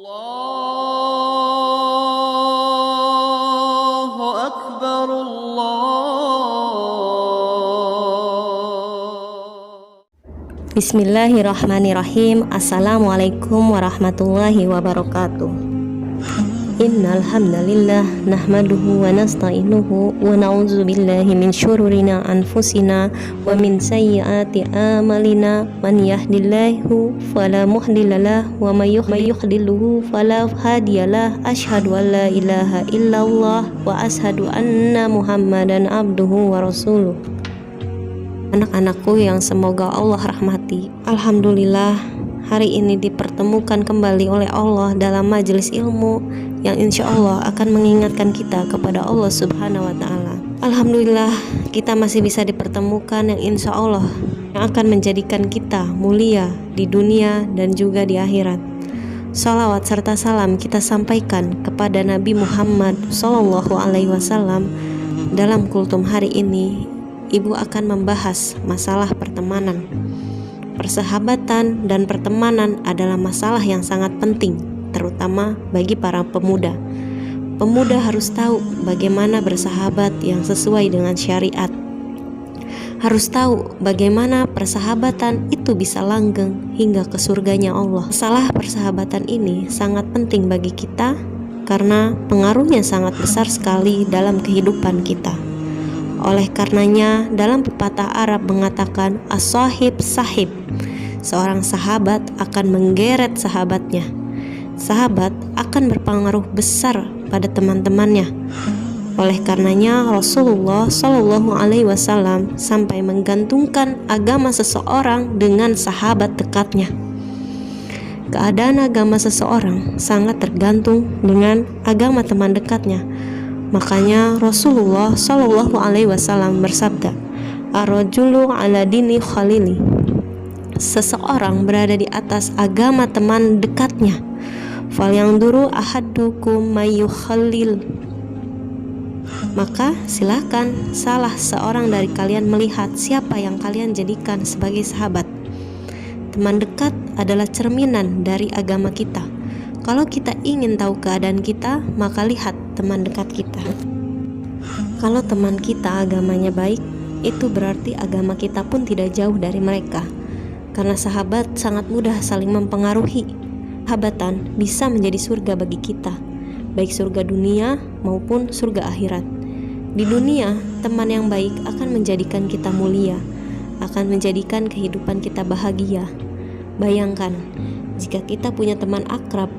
Allahu Akbar, Bismillahirrahmanirrahim. Assalamualaikum warahmatullahi wabarakatuh. Innal hamdalillah nahmaduhu wa nasta'inuhu wa na'udzu billahi min syururina anfusina wa min sayyiati a'malina. Man yahdihillahu fala mudhillalah wa may yudhlilhu fala hadiyalah. Asyhadu an la ilaha illallah wa asyhadu anna Muhammadan abduhu wa rasuluh. Anak-anakku yang semoga Allah rahmati, alhamdulillah hari ini dipertemukan kembali oleh Allah dalam majelis ilmu yang insya Allah akan mengingatkan kita kepada Allah Subhanahu wa Ta'ala. Alhamdulillah kita masih bisa dipertemukan yang insya Allah yang akan menjadikan kita mulia di dunia dan juga di akhirat. Salawat serta salam kita sampaikan kepada Nabi Muhammad Sallallahu Alaihi Wasallam. Dalam kultum hari ini, Ibu akan membahas masalah pertemanan. Persahabatan dan pertemanan adalah masalah yang sangat penting, terutama bagi para pemuda. Pemuda harus tahu bagaimana bersahabat yang sesuai dengan syariat. Harus tahu bagaimana persahabatan itu bisa langgeng hingga ke surganya Allah. Masalah persahabatan ini sangat penting bagi kita karena pengaruhnya sangat besar sekali dalam kehidupan kita. Oleh karenanya dalam pepatah Arab mengatakan as-sahib sahib. Seorang sahabat akan menggeret sahabatnya. Sahabat akan berpengaruh besar pada teman-temannya. Oleh karenanya Rasulullah Shallallahu Alaihi Wasallam sampai menggantungkan agama seseorang dengan sahabat dekatnya. Keadaan agama seseorang sangat tergantung dengan agama teman dekatnya. Makanya Rasulullah Shallallahu Alaihi Wasallam bersabda, "Ar-rajulu ala dini khalili." Seseorang berada di atas agama teman dekatnya. Falyanzuru ahadukum mayyukhalil. Maka silakan salah seorang dari kalian melihat siapa yang kalian jadikan sebagai sahabat. Teman dekat adalah cerminan dari agama kita. Kalau kita ingin tahu keadaan kita, maka lihat teman dekat kita. Kalau teman kita agamanya baik, itu berarti agama kita pun tidak jauh dari mereka. Karena sahabat sangat mudah saling mempengaruhi. Sahabatan bisa menjadi surga bagi kita, baik surga dunia maupun surga akhirat. Di dunia, teman yang baik akan menjadikan kita mulia, akan menjadikan kehidupan kita bahagia. Bayangkan, jika kita punya teman akrab,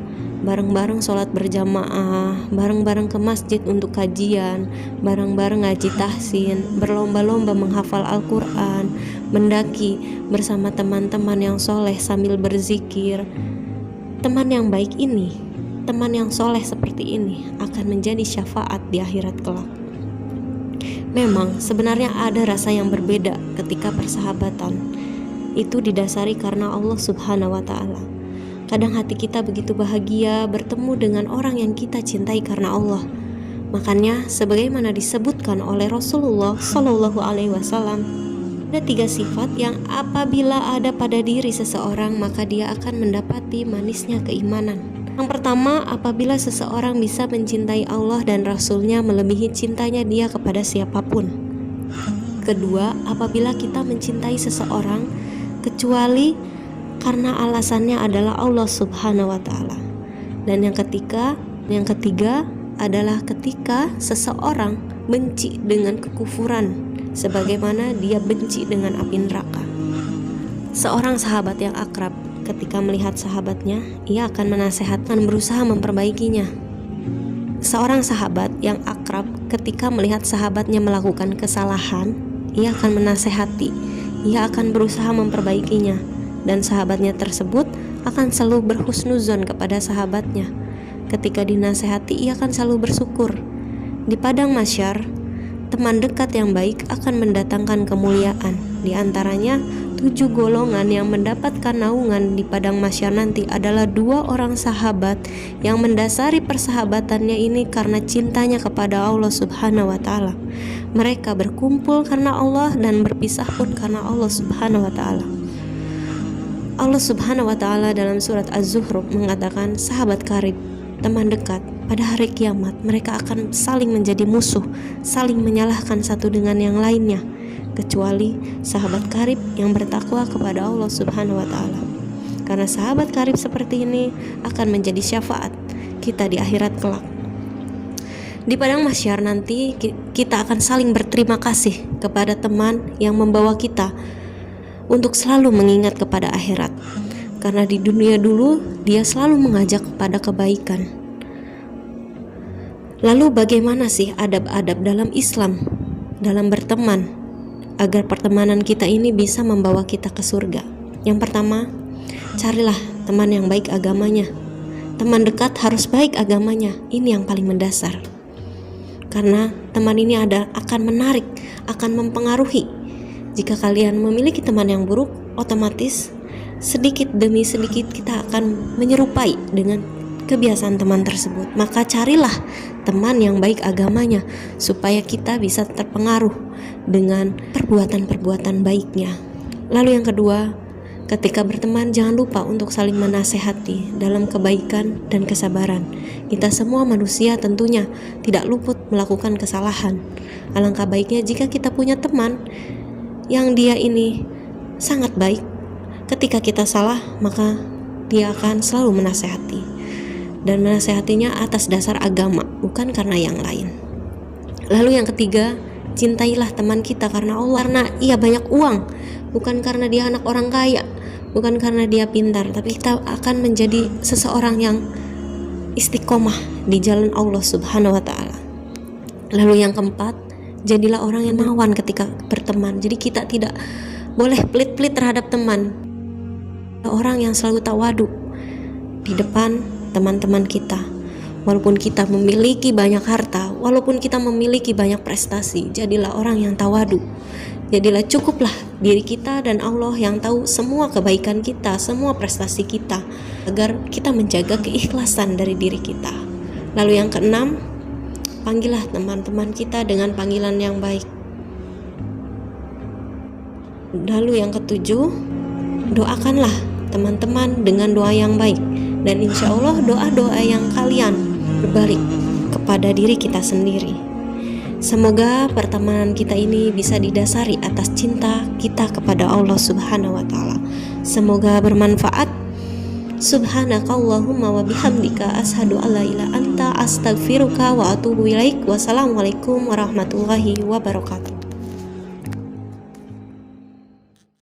bareng-bareng sholat berjamaah, bareng-bareng ke masjid untuk kajian, bareng-bareng ngaji tahsin, berlomba-lomba menghafal Al-Quran, mendaki bersama teman-teman yang soleh sambil berzikir. Teman yang baik ini, teman yang soleh seperti ini akan menjadi syafaat di akhirat kelak. Memang sebenarnya ada rasa yang berbeda ketika persahabatan. Itu didasari karena Allah Subhanahu wa Ta'ala. Kadang hati kita begitu bahagia bertemu dengan orang yang kita cintai karena Allah. Makanya sebagaimana disebutkan oleh Rasulullah Shallallahu Alaihi Wasallam, ada 3 sifat yang apabila ada pada diri seseorang maka dia akan mendapati manisnya keimanan. Yang pertama, apabila seseorang bisa mencintai Allah dan Rasulnya melebihi cintanya dia kepada siapapun. Kedua, apabila kita mencintai seseorang kecuali karena alasannya adalah Allah Subhanahu wa Ta'ala. Dan yang ketiga adalah ketika seseorang benci dengan kekufuran sebagaimana dia benci dengan api neraka. Seorang sahabat yang akrab ketika melihat sahabatnya, ia akan menasehatkan berusaha memperbaikinya. Seorang sahabat yang akrab ketika melihat sahabatnya melakukan kesalahan, ia akan menasehati, ia akan berusaha memperbaikinya. Dan sahabatnya tersebut akan selalu berhusnuzon kepada sahabatnya. Ketika dinasehati, ia akan selalu bersyukur. Di padang mahsyar, teman dekat yang baik akan mendatangkan kemuliaan. Di antaranya 7 golongan yang mendapatkan naungan di padang mahsyar nanti adalah 2 orang sahabat yang mendasari persahabatannya ini karena cintanya kepada Allah Subhanahu wa Ta'ala. Mereka berkumpul karena Allah dan berpisah pun karena Allah Subhanahu wa Ta'ala. Allah Subhanahu wa Ta'ala dalam surat Az-Zukhruf mengatakan, sahabat karib, teman dekat, pada hari kiamat mereka akan saling menjadi musuh, saling menyalahkan satu dengan yang lainnya, kecuali sahabat karib yang bertakwa kepada Allah Subhanahu wa Ta'ala. Karena sahabat karib seperti ini akan menjadi syafaat kita di akhirat kelak. Di padang mahsyar nanti kita akan saling berterima kasih kepada teman yang membawa kita untuk selalu mengingat kepada akhirat. Karena di dunia dulu dia selalu mengajak kepada kebaikan. Lalu bagaimana sih adab-adab dalam Islam dalam berteman agar pertemanan kita ini bisa membawa kita ke surga? Yang pertama, carilah teman yang baik agamanya. Teman dekat harus baik agamanya. Ini yang paling mendasar. Karena teman ini akan menarik, akan mempengaruhi. Jika kalian memiliki teman yang buruk, otomatis sedikit demi sedikit kita akan menyerupai dengan kebiasaan teman tersebut. Maka carilah teman yang baik agamanya supaya kita bisa terpengaruh dengan perbuatan-perbuatan baiknya. Lalu yang kedua, ketika berteman jangan lupa untuk saling menasehati dalam kebaikan dan kesabaran. Kita semua manusia tentunya tidak luput melakukan kesalahan. Alangkah baiknya jika kita punya teman yang dia ini sangat baik. Ketika kita salah, maka dia akan selalu menasehati. Dan menasehatinya atas dasar agama, bukan karena yang lain. Lalu yang ketiga, cintailah teman kita karena Allah, karena ia banyak uang, bukan karena dia anak orang kaya, bukan karena dia pintar, tapi kita akan menjadi seseorang yang istiqomah di jalan Allah Subhanahu wa Ta'ala. Lalu yang keempat, jadilah orang yang dermawan ketika berteman. Jadi kita tidak boleh pelit-pelit terhadap teman. Orang yang selalu tawadu di depan teman-teman kita. Walaupun kita memiliki banyak harta, walaupun kita memiliki banyak prestasi, jadilah orang yang tawadu. Jadilah cukuplah diri kita dan Allah yang tahu semua kebaikan kita, semua prestasi kita, agar kita menjaga keikhlasan dari diri kita. Lalu yang keenam, panggillah teman-teman kita dengan panggilan yang baik. Lalu yang ketujuh, doakanlah teman-teman dengan doa yang baik. Dan insya Allah doa-doa yang kalian berbalik kepada diri kita sendiri. Semoga pertemanan kita ini bisa didasari atas cinta kita kepada Allah Subhanahu wa Ta'ala. Semoga bermanfaat. Subhanakallahumma wa bihamdika asyhadu alla ilaha illa anta astaghfiruka wa atubu ilaik. Wassalamualaikum warahmatullahi wabarakatuh.